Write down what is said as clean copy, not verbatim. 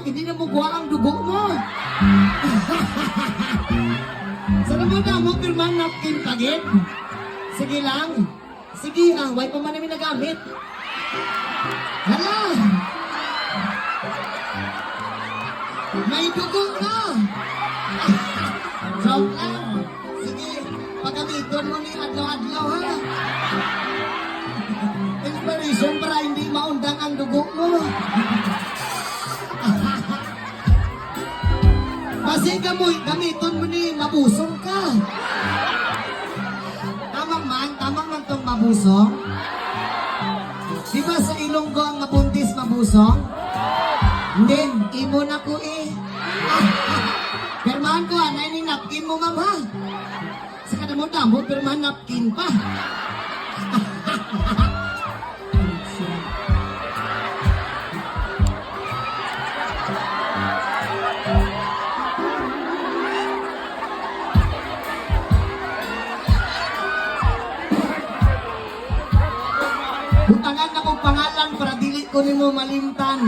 hindi na mo kuha ang dugo mo. Sana mo na mo, pirman napkin pagit. Sige lang. Sige lang, why pa man namin nagamit. Hala! May dugo na! Joke lang. Sige, pagamiton mo ni adlaw-adlaw ha. Inspiration para hindi maundang ang dugo mo. Kasi gamiton mo ni mabusong ka. Tamang man tong mabusong. Di ba sa Ilonggo ang mabuntis mabusong? Hindi, imo na ko eh. Permahan ko, anay ni napkin mo, ma'am, ha? Sa kadamo-damo, permahan napkin pa. Butangan na kong pangalan para dili ko nimo malimtan.